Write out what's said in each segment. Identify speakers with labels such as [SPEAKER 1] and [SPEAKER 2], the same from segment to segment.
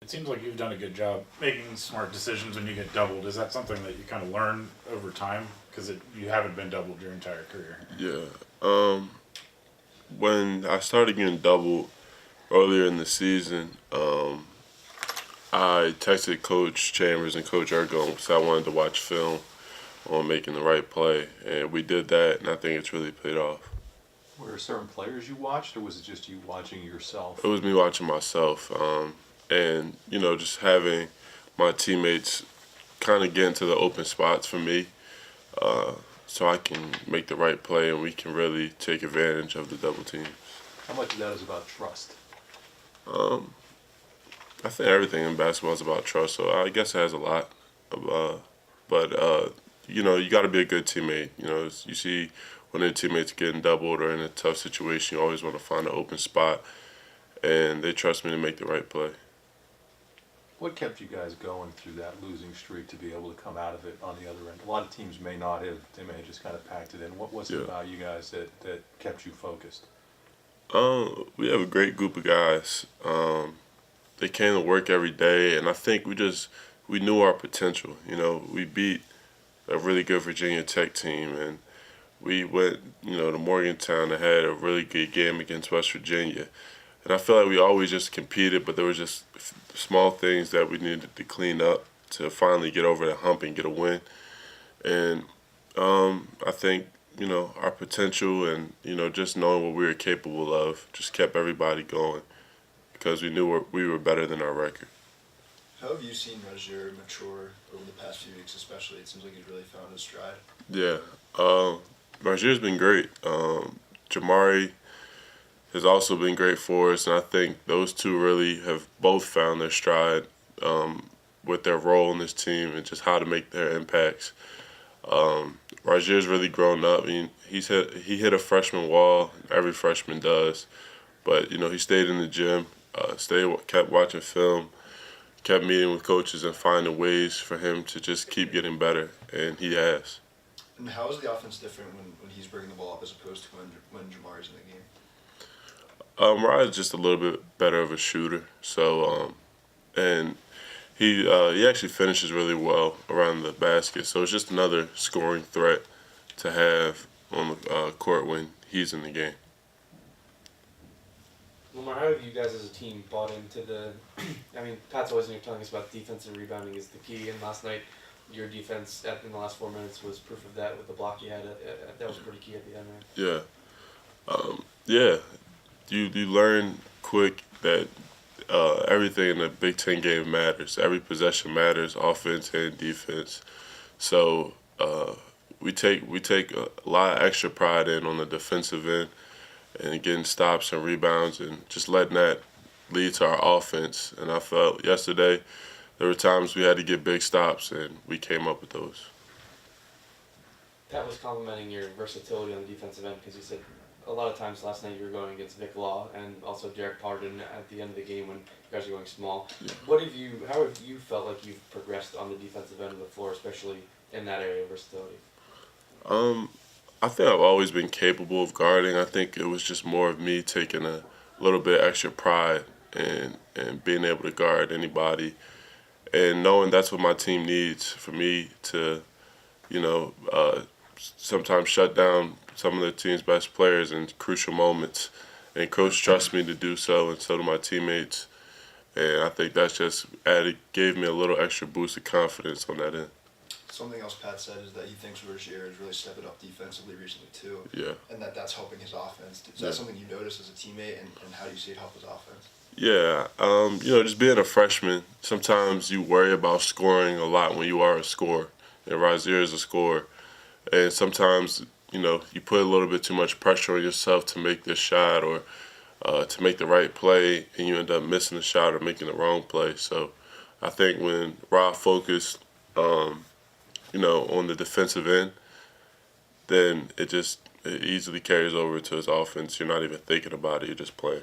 [SPEAKER 1] It seems like you've done a good job making smart decisions when you get doubled. Is that something that you kind of learn over time? Because you haven't been doubled your entire career.
[SPEAKER 2] Yeah. When I started getting doubled earlier in the season, I texted Coach Chambers and Coach Ergo because I wanted to watch film on making the right play, and we did that, and I think it's really paid off.
[SPEAKER 3] Were there certain players you watched, or was it just you watching
[SPEAKER 2] It
[SPEAKER 3] yourself?
[SPEAKER 2] was me watching myself, and just having my teammates kind of get into the open spots for me, uh, so I can make the right play, and we can really take advantage of the double team.
[SPEAKER 3] How much of that is about trust?
[SPEAKER 2] Um, I think everything in basketball is about trust, so I guess it has a lot of, but you got to be a good teammate. You see when your teammates getting doubled or in a tough situation, you always want to find an open spot, and they trust me to make the right play.
[SPEAKER 3] What kept you guys going through that losing streak to be able to come out of it on the other end? A lot of teams may not have. They may have just kind of packed it in. What was it
[SPEAKER 2] Yeah.
[SPEAKER 3] about you guys that kept you focused?
[SPEAKER 2] We have a great group of guys. They came to work every day, and I think we knew our potential. We beat a really good Virginia Tech team, and we went to Morgantown and had a really good game against West Virginia. And I feel like we always just competed, but there was just small things that we needed to clean up to finally get over the hump and get a win. And I think our potential and just knowing what we were capable of just kept everybody going because we knew we were better than our record.
[SPEAKER 4] How have you seen Rozier mature over the past few weeks, especially? It seems like he's really found his stride.
[SPEAKER 2] Yeah, Rozier's been great. Jamari has also been great for us, and I think those two really have both found their stride with their role in this team and just how to make their impacts. Rozier's really grown up. I mean, he hit a freshman wall. Every freshman does, but he stayed in the gym, kept watching film, kept meeting with coaches and finding ways for him to just keep getting better, and he has.
[SPEAKER 4] And how is the offense different when he's bringing the ball up as opposed to when Jamar's in the game?
[SPEAKER 2] Mariah's just a little bit better of a shooter, so and he actually finishes really well around the basket. So it's just another scoring threat to have on the court when he's in the game.
[SPEAKER 5] Lamar, how have you guys as a team bought into the? I mean, Pat's always telling us about defense and rebounding is the key. And last night, your defense in the last 4 minutes was proof of that with the block you had. That was pretty key at the end, man.
[SPEAKER 2] Yeah. You learn quick that everything in the Big Ten game matters. Every possession matters, offense and defense. So we take a lot of extra pride in on the defensive end and getting stops and rebounds and just letting that lead to our offense. And I felt yesterday there were times we had to get big stops, and we came up with those.
[SPEAKER 5] Pat was complimenting your versatility on the defensive end because you said a lot of times last night you were going against Vic Law and also Derek Pardon at the end of the game when you guys are going small.
[SPEAKER 2] Yeah.
[SPEAKER 5] How have you felt like you've progressed on the defensive end of the floor, especially in that area of versatility?
[SPEAKER 2] I think I've always been capable of guarding. I think it was just more of me taking a little bit extra pride and being able to guard anybody and knowing that's what my team needs for me to, sometimes shut down some of the team's best players in crucial moments. And coach trusts me to do so, and so do my teammates. And I think that's just gave me a little extra boost of confidence on that end.
[SPEAKER 4] Something else Pat said is that he thinks Rozier is really stepping up defensively recently too.
[SPEAKER 2] Yeah.
[SPEAKER 4] And that's helping his offense. Is
[SPEAKER 2] Yeah.
[SPEAKER 4] that something you notice as a teammate, and how do you see it help his offense?
[SPEAKER 2] Yeah, just being a freshman, sometimes you worry about scoring a lot when you are a scorer. And Rozier is a scorer. And sometimes, you put a little bit too much pressure on yourself to make this shot or to make the right play, and you end up missing the shot or making the wrong play. So I think when Rob focused, on the defensive end, then it easily carries over to his offense. You're not even thinking about it, you're just playing.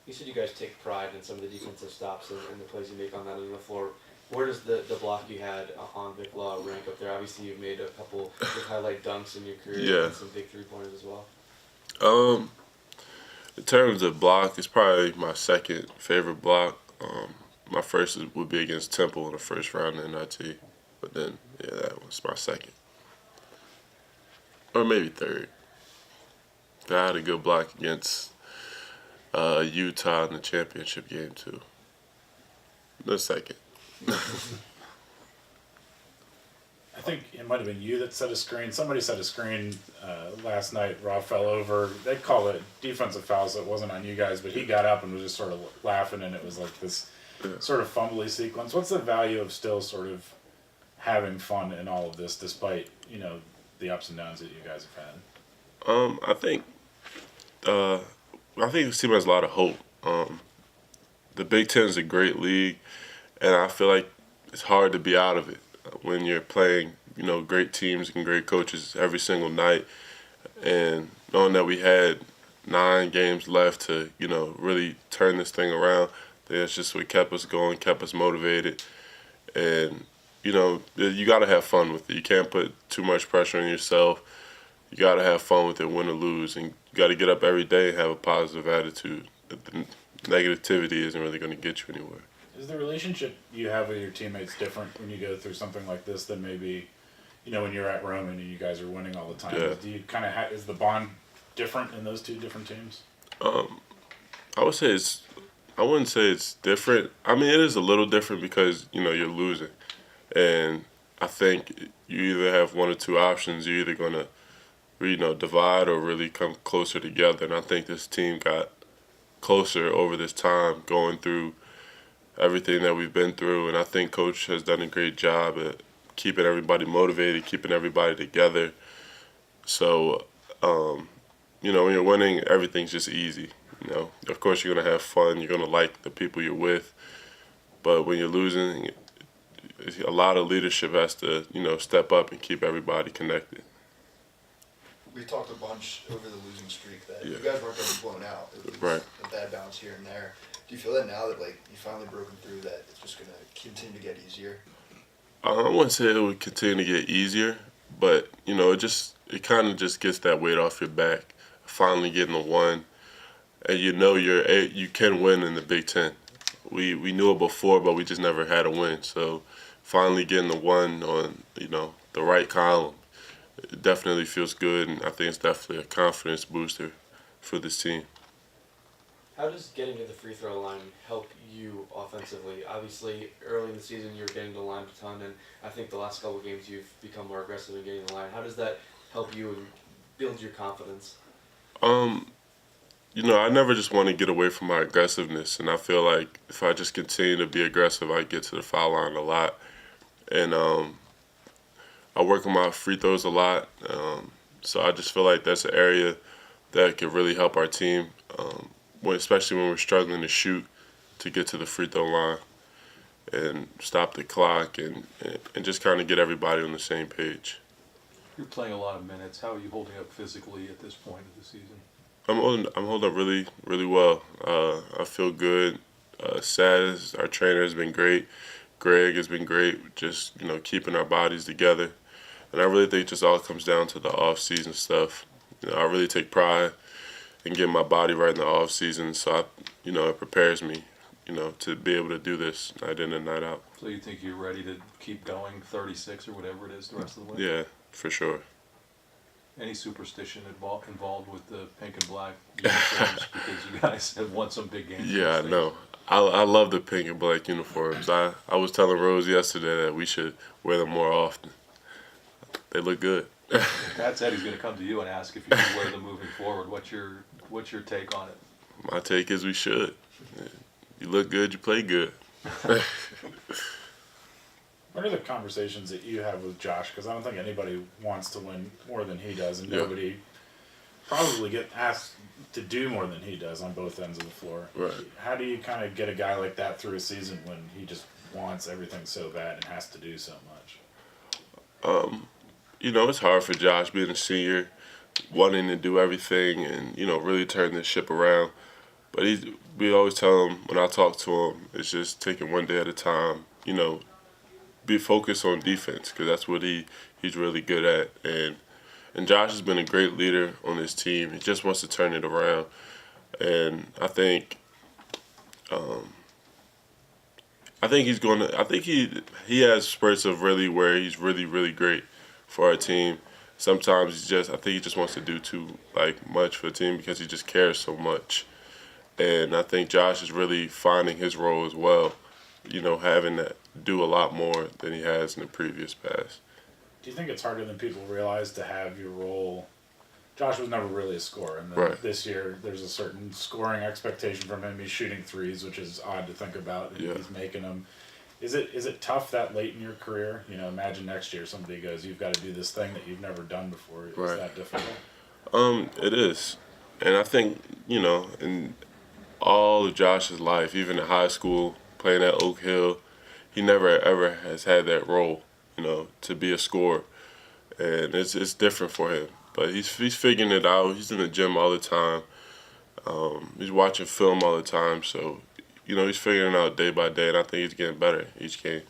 [SPEAKER 5] You said you guys take pride in some of the defensive stops and the plays you make on that end of the floor. Where does the block you had on Vic Law rank up there? Obviously, you've made a couple of highlight dunks in your career
[SPEAKER 2] Yeah.
[SPEAKER 5] and some big three-pointers as well.
[SPEAKER 2] Um, In terms of block, it's probably my second favorite block. My first would be against Temple in the first round in NIT, but then yeah, that was my second, or maybe third. I had a good block against Utah in the championship game too. The second.
[SPEAKER 1] I think it might have been you that set a screen. Somebody set a screen last night. Rob fell over. They call it defensive foul, so it wasn't on you guys. But he got up and was just sort of laughing, and it was like this sort of fumbly sequence. What's the value of still sort of having fun in all of this, despite the ups and downs that you guys have had?
[SPEAKER 2] I think this team has a lot of hope. The Big Ten is a great league, and I feel like it's hard to be out of it when you're playing, great teams and great coaches every single night. And knowing that we had 9 games left to, really turn this thing around, that's just what kept us going, kept us motivated. And, you got to have fun with it. You can't put too much pressure on yourself. You got to have fun with it, win or lose. And you got to get up every day and have a positive attitude. The negativity isn't really going to get you anywhere.
[SPEAKER 1] Is the relationship you have with your teammates different when you go through something like this than maybe, when you're at Roman and you guys are winning all the time?
[SPEAKER 2] Yeah.
[SPEAKER 1] Do you kind of is the bond different in those two different teams?
[SPEAKER 2] I would say I wouldn't say it's different. I mean, it is a little different because, you're losing. And I think you either have one or two options. You're either going to, divide or really come closer together. And I think this team got closer over this time going through everything that we've been through, and I think Coach has done a great job at keeping everybody motivated, keeping everybody together. So, when you're winning, everything's just easy. Of course you're gonna have fun, you're gonna like the people you're with, but when you're losing, a lot of leadership has to, step up and keep everybody connected.
[SPEAKER 4] We talked a bunch over the losing streak that
[SPEAKER 2] Yeah.
[SPEAKER 4] you guys weren't getting blown out. It was
[SPEAKER 2] Right.
[SPEAKER 4] a bad bounce here and there. Do you feel that now that you finally broken through that it's just gonna continue to get easier?
[SPEAKER 2] I wouldn't say it would continue to get easier, but it kind of just gets that weight off your back. Finally getting the one, and you can win in the Big Ten. We knew it before, but we just never had a win. So finally getting the one on the right column, it definitely feels good, and I think it's definitely a confidence booster for this team.
[SPEAKER 5] How does getting to the free throw line help you offensively? Obviously, early in the season you were getting to the line a ton, and I think the last couple of games you've become more aggressive in getting the line. How does that help you and build your confidence?
[SPEAKER 2] I never just want to get away from my aggressiveness, and I feel like if I just continue to be aggressive, I get to the foul line a lot. And I work on my free throws a lot, so I just feel like that's an area that could really help our team. Especially when we're struggling to shoot, to get to the free throw line and stop the clock and just kind of get everybody on the same page.
[SPEAKER 3] You're playing a lot of minutes. How are you holding up physically at this point of the season?
[SPEAKER 2] I'm holding up really, really well. I feel good. Saz, our trainer, has been great. Greg has been great, just keeping our bodies together. And I really think it just all comes down to the off-season stuff. I really take pride and get my body right in the off season, so it prepares me, to be able to do this night in and night out.
[SPEAKER 3] So you think you're ready to keep going 36 or whatever it is the rest of the way?
[SPEAKER 2] Yeah, for sure.
[SPEAKER 3] Any superstition involved with the pink and black uniforms because you guys have won some big games?
[SPEAKER 2] Yeah, I know. I love the pink and black uniforms. I was telling Rose yesterday that we should wear them more often. They look good.
[SPEAKER 3] Pat said he's going to come to you and ask if you can wear them moving forward. What's your take on it?
[SPEAKER 2] My take is we should. You look good, you play good.
[SPEAKER 1] What are the conversations that you have with Josh? Because I don't think anybody wants to win more than he does, and
[SPEAKER 2] Yeah.
[SPEAKER 1] nobody probably get asked to do more than he does on both ends of the floor.
[SPEAKER 2] Right.
[SPEAKER 1] How do you kind of get a guy like that through a season when he just wants everything so bad and has to do so much?
[SPEAKER 2] It's hard for Josh being a senior, wanting to do everything and, really turn this ship around. But we always tell him, when I talk to him, it's just taking one day at a time, be focused on defense because that's what he's really good at. And Josh has been a great leader on this team. He just wants to turn it around. and I think he's going to. I think he has spurts of really where he's really great for our team. Sometimes I think he just wants to do too much for the team because he just cares so much. And I think Josh is really finding his role as well. You know, having to do a lot more than he has in the previous past.
[SPEAKER 1] Do you think it's harder than people realize to have your role? Josh was never really a scorer, and then
[SPEAKER 2] Right.
[SPEAKER 1] this year there's a certain scoring expectation from him. He's shooting threes, which is odd to think about, and
[SPEAKER 2] Yeah.
[SPEAKER 1] he's making them. Is it tough that late in your career? You know, imagine next year somebody goes, "You've got to do this thing that you've never done before." Is
[SPEAKER 2] Right.
[SPEAKER 1] that difficult?
[SPEAKER 2] It is, and I think in all of Josh's life, even in high school, playing at Oak Hill, he never ever has had that role, to be a scorer, and it's different for him. But he's figuring it out. He's in the gym all the time. He's watching film all the time. So, he's figuring it out day by day, and I think he's getting better each game.